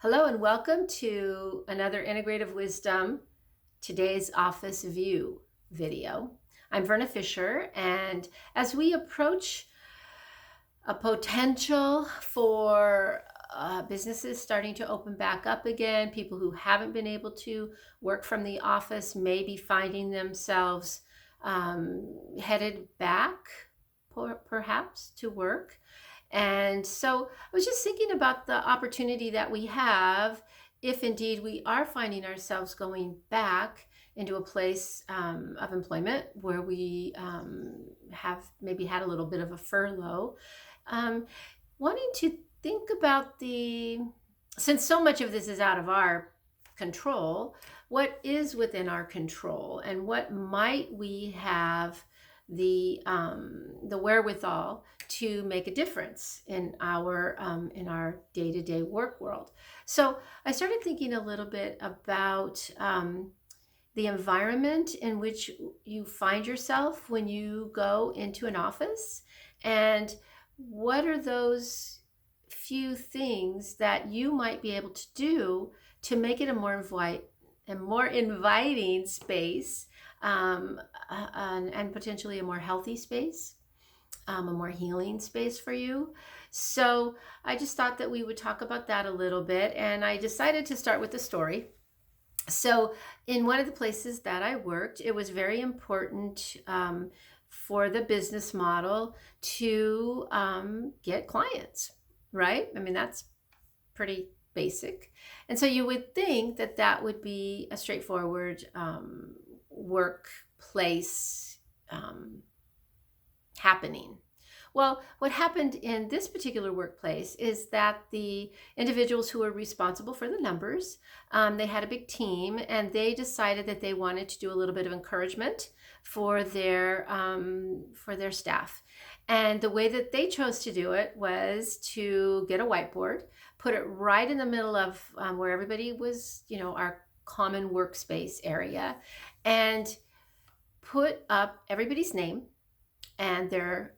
Hello and welcome to another Integrative Wisdom Today's Office View video. I'm Verna Fisher, and as we approach a potential for businesses starting to open back up again, people who haven't been able to work from the office may be finding themselves headed back, perhaps, to work. And so I was just thinking about the opportunity that we have if indeed we are finding ourselves going back into a place of employment where we have maybe had a little bit of a furlough. Um, Wanting to think about since so much of this is out of our control, what is within our control and what might we have the wherewithal to make a difference in our day-to-day work world. So I started thinking a little bit about the environment in which you find yourself when you go into an office, and what are those few things that you might be able to do to make it a more inviting space, and potentially a more healthy space, a more healing space for you. So I just thought that we would talk about that a little bit, and I decided to start with a story. So in one of the places that I worked, it was very important for the business model to get clients, right? I mean, that's pretty basic. And so you would think that that would be a straightforward workplace happening. Well, what happened in this particular workplace is that the individuals who were responsible for the numbers, they had a big team, and they decided that they wanted to do a little bit of encouragement for their staff. And the way that they chose to do it was to get a whiteboard, put it right in the middle of where everybody was, our common workspace area, and put up everybody's name and their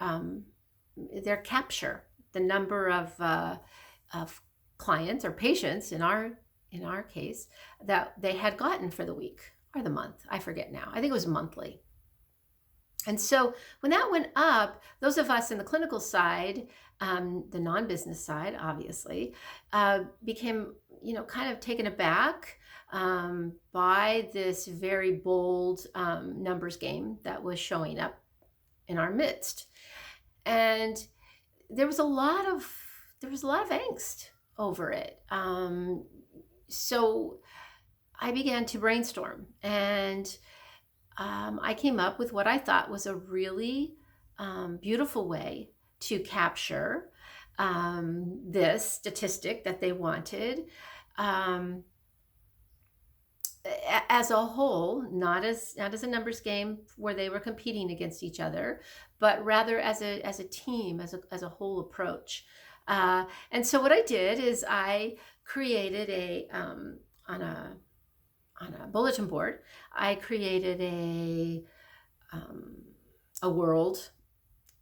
capture, the number of clients or patients in our case that they had gotten for the week or the month. I forget now. I think it was monthly. And so when that went up, those of us in the clinical side, the non-business side, obviously, became, kind of taken aback by this very bold numbers game that was showing up in our midst. And there was a lot of angst over it. So I began to brainstorm, and I came up with what I thought was a really beautiful way to capture this statistic that they wanted as a whole, not as a numbers game where they were competing against each other, but rather as a team, as a whole approach. And so what I did is I created on a bulletin board, I created a world,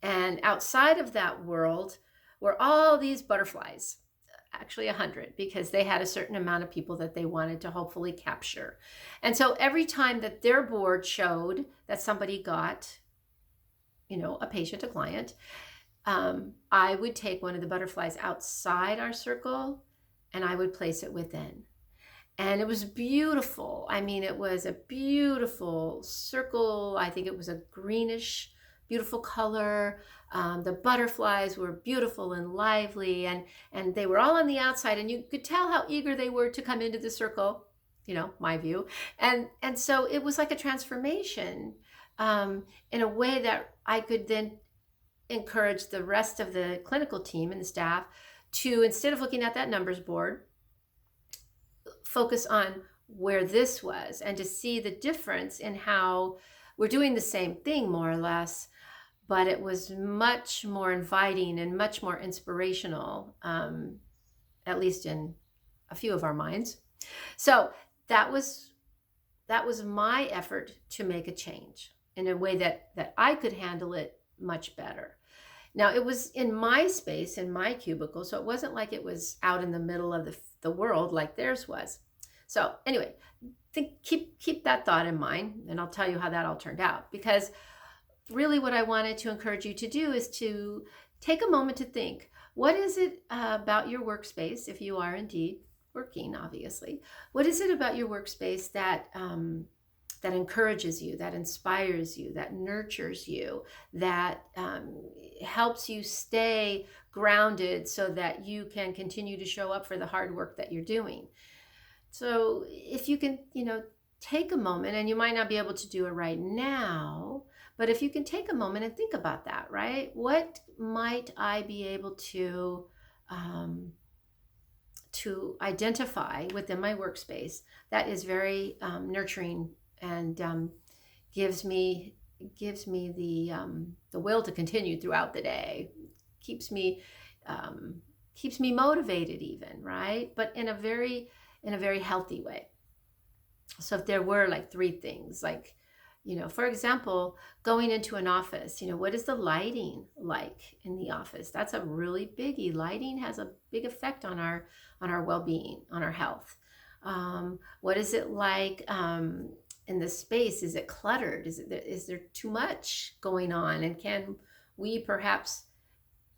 and outside of that world were all these butterflies, actually 100, because they had a certain amount of people that they wanted to hopefully capture. And so every time that their board showed that somebody got, a patient, a client, I would take one of the butterflies outside our circle and I would place it within. And it was beautiful. I mean, it was a beautiful circle. I think it was a greenish, beautiful color. The butterflies were beautiful and lively, and they were all on the outside, and you could tell how eager they were to come into the circle, my view. And so it was like a transformation in a way that I could then encourage the rest of the clinical team and the staff to, instead of looking at that numbers board, focus on where this was, and to see the difference in how we're doing the same thing more or less, but it was much more inviting and much more inspirational, at least in a few of our minds. So that was my effort to make a change in a way that I could handle it much better. Now, it was in my space, in my cubicle, so it wasn't like it was out in the middle of the world like theirs was. So anyway, keep that thought in mind, and I'll tell you how that all turned out. Because really what I wanted to encourage you to do is to take a moment to think, what is it about your workspace, if you are indeed working, obviously, what is it about your workspace that that encourages you, that inspires you, that nurtures you, that helps you stay grounded so that you can continue to show up for the hard work that you're doing. So if you can, take a moment, and you might not be able to do it right now, but if you can take a moment and think about that, right? What might I be able to identify within my workspace that is very nurturing and gives me the will to continue throughout the day, keeps me motivated, even, right? But in a very healthy way. So if there were like three things, like, for example, going into an office, what is the lighting like in the office? That's a really biggie. Lighting has a big effect on our well-being, on our health. What is it like in the space? Is it cluttered? Is there too much going on? And can we perhaps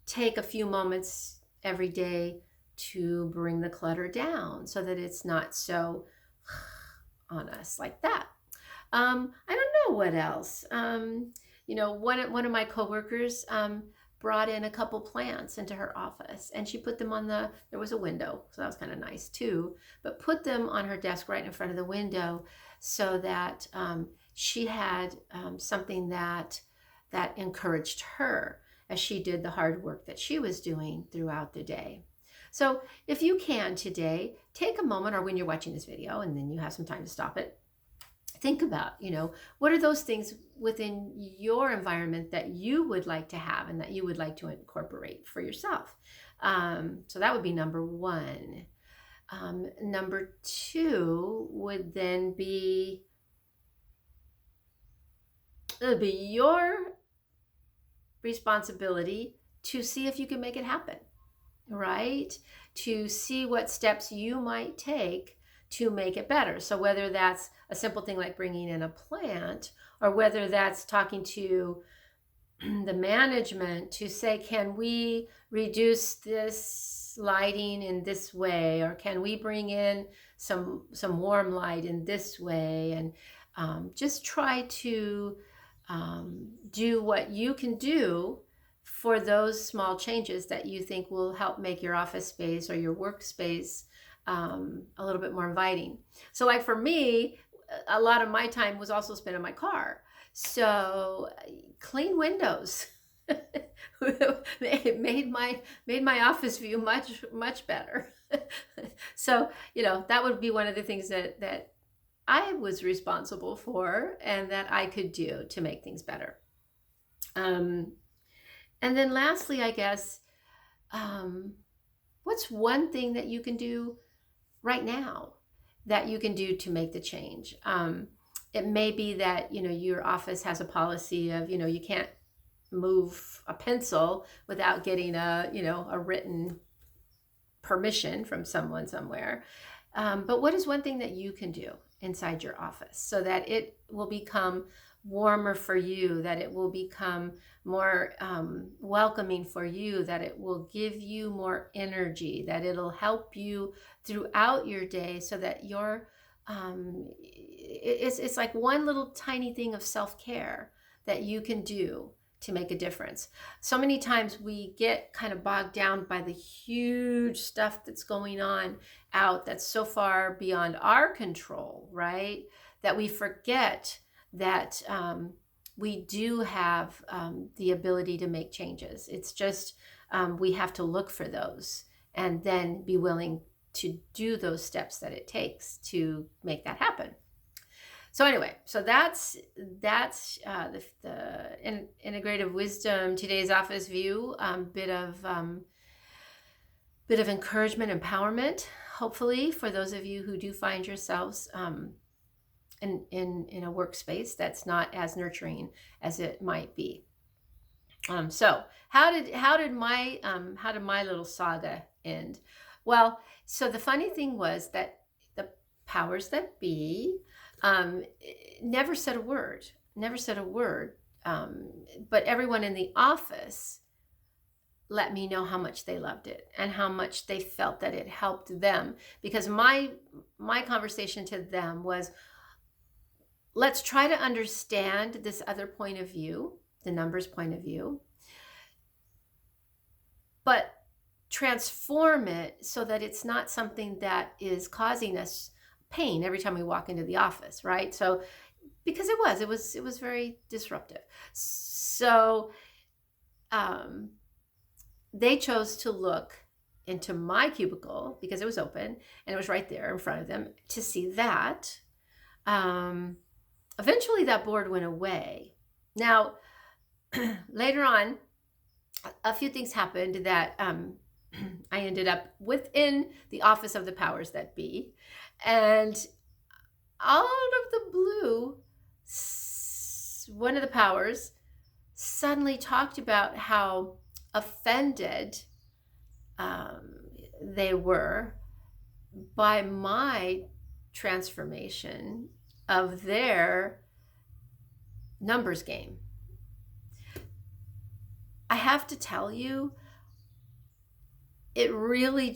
take a few moments every day to bring the clutter down so that it's not so on us like that? I don't know what else. One of my coworkers brought in a couple plants into her office, and she put them there was a window, so that was kind of nice too, but put them on her desk right in front of the window so that she had something that encouraged her as she did the hard work that she was doing throughout the day. So if you can today, take a moment, or when you're watching this video and then you have some time to stop it, think about, what are those things within your environment that you would like to have and that you would like to incorporate for yourself. So that would be number one. Number two would then be, it'll be your responsibility to see if you can make it happen, right? To see what steps you might take to make it better. So whether that's a simple thing like bringing in a plant, or whether that's talking to the management to say, can we reduce this lighting in this way, or can we bring in some warm light in this way, and just try to do what you can do for those small changes that you think will help make your office space or your workspace a little bit more inviting. So like for me, a lot of my time was also spent in my car. So clean windows it made my office view much better. So, that would be one of the things that I was responsible for and that I could do to make things better. And then lastly, I guess, what's one thing that you can do right now that you can do to make the change? It may be that, your office has a policy of, you can't move a pencil without getting a written permission from someone somewhere. But what is one thing that you can do inside your office so that it will become warmer for you, that it will become more welcoming for you, that it will give you more energy, that it'll help you throughout your day, so that you're it's like one little tiny thing of self-care that you can do to make a difference. So many times we get kind of bogged down by the huge stuff that's going on out that's so far beyond our control, right? That we forget that we do have the ability to make changes. It's just we have to look for those and then be willing to do those steps that it takes to make that happen. So anyway, so that's the integrative wisdom, today's office view, bit of encouragement, empowerment, hopefully, for those of you who do find yourselves in a workspace that's not as nurturing as it might be. So how did my little saga end? Well, so the funny thing was that the powers that be never said a word, never said a word. But everyone in the office let me know how much they loved it and how much they felt that it helped them, because my conversation to them was, let's try to understand this other point of view, the numbers point of view, but transform it so that it's not something that is causing us pain every time we walk into the office, right? So because it was very disruptive. So they chose to look into my cubicle because it was open and it was right there in front of them to see that. Eventually that board went away. Now, later on, a few things happened that I ended up within the office of the powers that be. And out of the blue, one of the powers suddenly talked about how offended they were by my transformation of their numbers game. I have to tell you, it really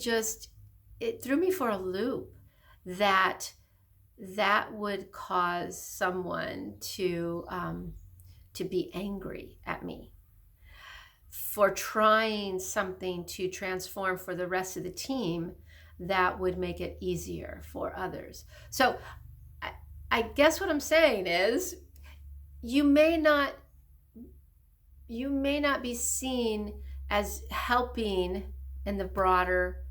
it threw me for a loop that would cause someone to be angry at me for trying something to transform for the rest of the team that would make it easier for others. So I guess what I'm saying is, you may not be seen as helping in the broader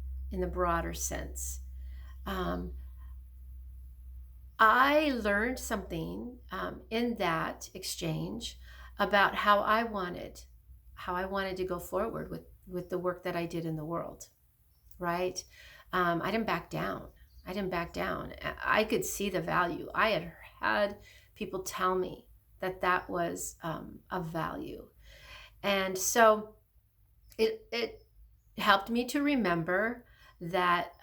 sense. I learned something in that exchange about how I wanted to go forward with the work that I did in the world, right? I didn't back down. I could see the value. I had people tell me that was of value. And so it helped me to remember that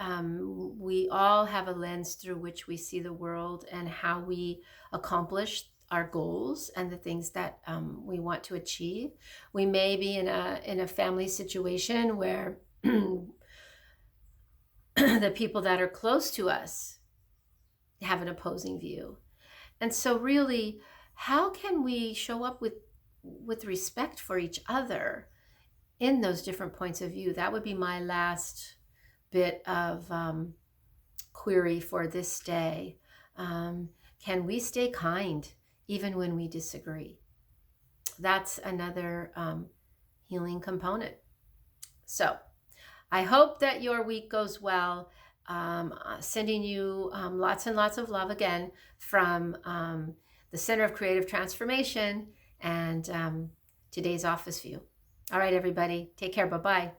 we all have a lens through which we see the world and how we accomplish our goals and the things that we want to achieve. We may be in a family situation where the people that are close to us have an opposing view. And so really, how can we show up with respect for each other in those different points of view? That would be my last bit of query for this day. Can we stay kind even when we disagree? That's another healing component. So I hope that your week goes well. Sending you lots and lots of love again from the Center of Creative Transformation and today's Office View. All right, everybody, take care. Bye-bye.